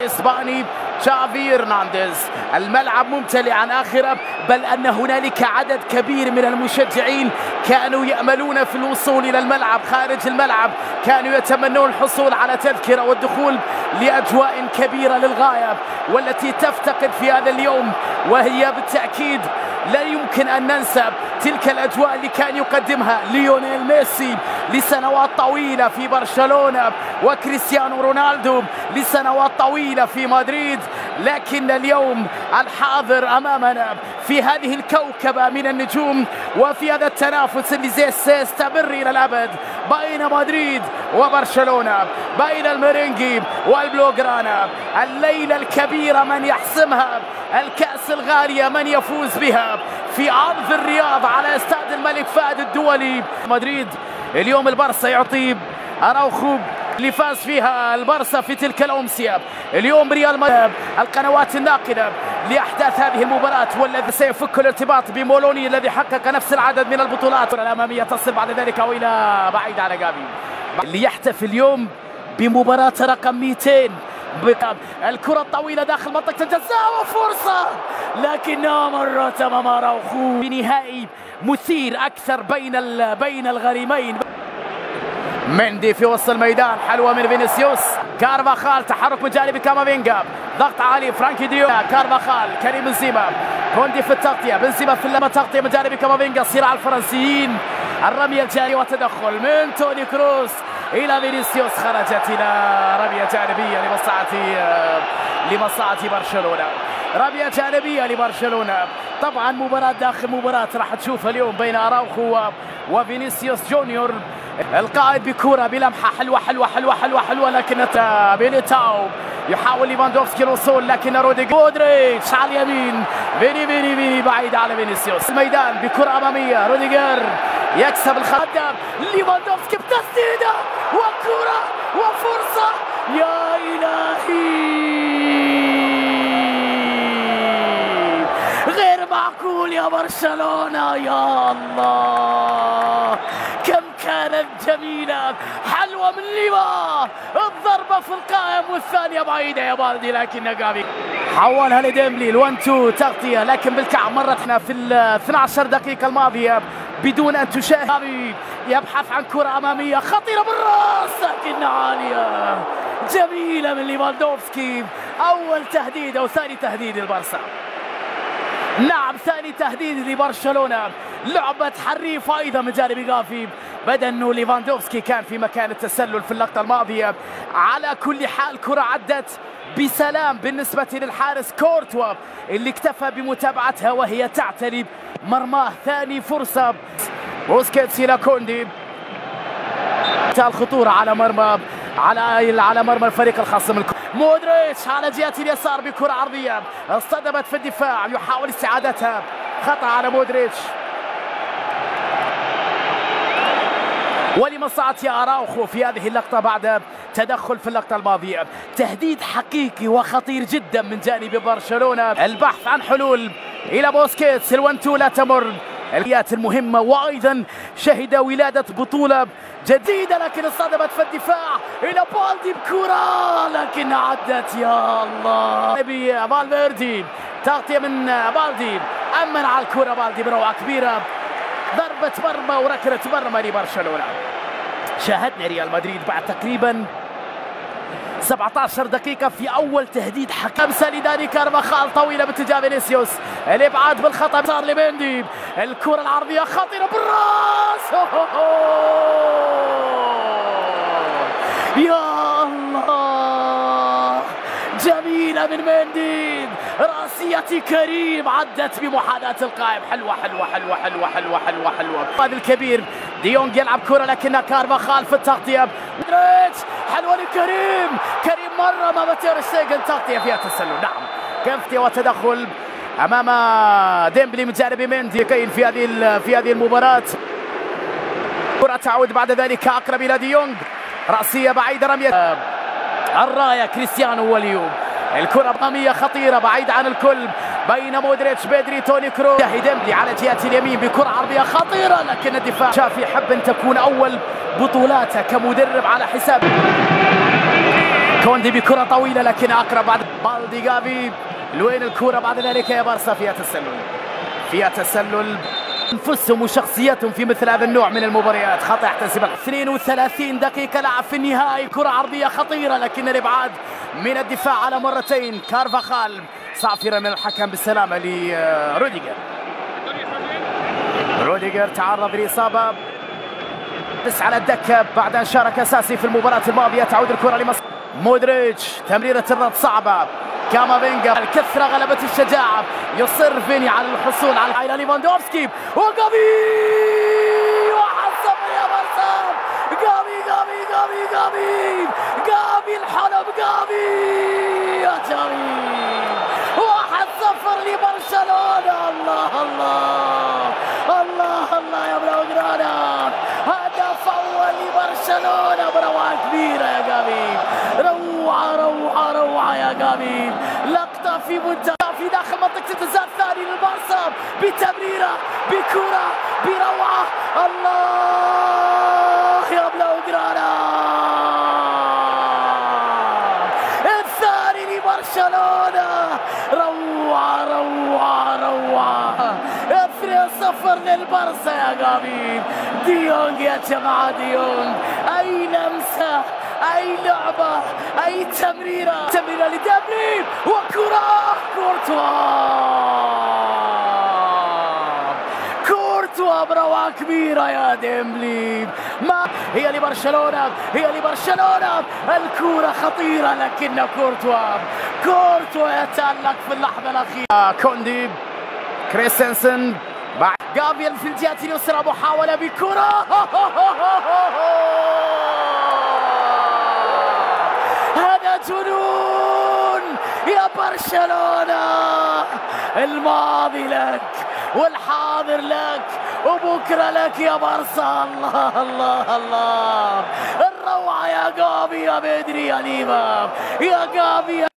اسباني تشافي هرنانديز. الملعب ممتلئ عن آخره، بل أن هنالك عدد كبير من المشجعين كانوا يأملون في الوصول إلى الملعب. خارج الملعب كانوا يتمنون الحصول على تذكرة والدخول لأجواء كبيرة للغاية، والتي تفتقد في هذا اليوم، وهي بالتأكيد لا يمكن أن ننسى تلك الأجواء اللي كان يقدمها ليونيل ميسي لسنوات طويلة في برشلونة، وكريستيانو رونالدو لسنوات طويلة في مدريد. لكن اليوم الحاضر أمامنا في هذه الكوكبة من النجوم، وفي هذا التنافس اللي سيستمر إلى الأبد بين مدريد وبرشلونة، بين الميرينجي والبلوغرانا. الليلة الكبيرة من يحسمها، الكأس الغالية من يفوز بها في أرض الرياض على استاد الملك فهد الدولي. مدريد اليوم البارسا يعطي أراوخو اللي فاز فيها البارسا في تلك الأمسية. اليوم ريال مدريد القنوات الناقلة لأحداث هذه المباراة، والذي سيفك الارتباط بمولوني الذي حقق نفس العدد من البطولات الأمامية، تصل بعد ذلك وإلى بعيد على جافي ليحتفل اليوم بمباراة رقم 200. الكرة الطويلة داخل منطقة الجزاء وفرصة، لكنها مرت أمام أراوخو. بنهائي مثير أكثر بين الغريمين. مندي في وسط الميدان، حلوة من فينيسيوس. كارفاخال تحرك من جانب كامافينجا، ضغط عالي فرانكي ديو. كارفاخال، كريم بنزيما، كوندي في التغطية، بنزيما في اللمة، تغطية من جانب كامافينجا، صراع الفرنسيين، الرمية الجارية وتدخل من توني كروس إلى فينيسيوس، خرجت إلى رمية جانبية لمصلحة برشلونة. رمية جانبية لبرشلونة. طبعا مباراة داخل مباراة راح تشوفها اليوم بين أراوخو وفينيسيوس جونيور. القائد بكرة بلمحة حلوة حلوة حلوة حلوة حلوة، لكن ميليتاو يحاول ليفاندوفسكي الوصول، لكن مودريتش على اليمين، فيني بعيد على فينيسيوس. الميدان بكرة أمامية، روديجر يكسب الخط، ليفاندوفسكي بتسديدة وكرة وفرصة، يا إلهي غير معقول يا برشلونة، يا الله كم كانت جميلة، حلوة من ليفا، الضربة في القائم والثانية بعيدة يا بالدي، لكن جافي حولها لديمبلي، ال1-2 تغطية، لكن بالكعب مرتنا في ال 12 دقيقة الماضية بدون أن تشاهد. يبحث عن كرة أمامية خطيرة بالراس، لكن عالية جميلة من ليفاندوفسكي. أول تهديد أو ثاني تهديد للبارسا، نعم ثاني تهديد لبرشلونة. لعبة حريفة أيضا من جانب جافي، بدأ أنه ليفاندوفسكي كان في مكان التسلل في اللقطة الماضية. على كل حال كرة عدت بسلام بالنسبة للحارس كورتوا اللي اكتفى بمتابعتها وهي تعتري مرماه. ثاني فرصة بوسكيتس إلى كوندي، الخطورة على مرمى الفريق الخصم. مودريتش على جهة اليسار بكرة عرضية اصطدمت في الدفاع، يحاول استعادتها، خطأ على مودريتش. ولمصلحة أراوخو في هذه اللقطة بعد تدخل في اللقطة الماضية. تهديد حقيقي وخطير جدا من جانب برشلونة، البحث عن حلول إلى بوسكيتس، ال1-2 لا تمر. اليات المهمة، وأيضا شهد ولادة بطولة جديدة، لكن اصطدمت في الدفاع إلى بالدي بكرة، لكن عدت يا الله. فالفيردي تغطية من بالدي، أمن على الكرة بالدي بروعة كبيرة، ضربة مرمى وركلة مرمى لبرشلونة. شاهدنا ريال مدريد بعد تقريبا 17 دقيقة في أول تهديد حكم لداني كارفاخال، طويلة باتجاه فينيسيوس، الإبعاد بالخطأ صار لمندي، الكرة العرضية خطيرة بالراس، يا الله جميلة من مندي، راسية كريم عدت بمحاذاة القائم، حلوة حلوة حلوة حلوة حلوة حلوة حلوة. هذا الكبير ديونج يلعب كرة، لكنها كارفاخال في التغطية، حلوة لكريم، كريم مرة ما تير شتيجن، تغطية فيها تسلل، نعم كفتي وتدخل أمام ديمبلي من جانب مندي كاين في هذه المباراة. كرة تعود بعد ذلك أقرب إلى ديونج، رأسية بعيدة، رمية الراية كريستيانو واليوم، الكرة أمامية خطيرة بعيدة عن الكل بين مودريتش، بدري، توني كروس، ديمبلي على جهة اليمين بكرة عرضية خطيرة، لكن الدفاع. شافي حب أن تكون أول بطولاته كمدرب على حساب كوندي بكرة طويلة لكن أقرب بعد بالدي. جافي لوين الكرة بعد ذلك يا بارسا؟ فيها تسلل انفسهم وشخصيتهم في مثل هذا النوع من المباريات. خطأ يحتسب 32 دقيقة لعب في النهائي. كرة عرضية خطيرة لكن الإبعاد من الدفاع على مرتين. كارفاخال صافرة من الحكم بالسلامة لروديجر. روديجر تعرض لإصابة بس على الدكة بعد أن شارك أساسي في المباراة الماضية. تعود الكرة لمصر. مودريتش تمريرة الرد صعبة. كامافينجا الكثرة غلبت الشجاعة. يصر فيني على الحصول على ليفاندوفسكي وجافي وحصل يا بارسا. جافي الحلب. يا جافي 1-0 لبرشلونة. الله يا بلوغرانا. هدف أول لبرشلونة بروعة كبيرة يا جافي. روعة يا جافي. لقطة في منتهى في داخل منطقة الجزاء الثاني للبارسا بتمريرة بكرة بروعة. الله يا بلوغرانا. الثاني لبرشلونة. روعة 2-0 للبارسا يا جافي. ديونج يا جماعة ديونج. أي لمسة أي لعبة أي تمريرة لديمبلي وكرة كورتوا بروعة كبيرة يا ديمبلي. ما هي لبرشلونة الكرة خطيرة لكن كورتوا يتألق في اللحظة الأخيرة. كوندي كريستنسن جافي في الجهة اليسرى محاولة بكرة. هذا جنون يا برشلونة. الماضي لك والحاضر لك وبكرة لك يا بارسا. الله الروعة يا جافي يا بدري يا ليفا يا جافي.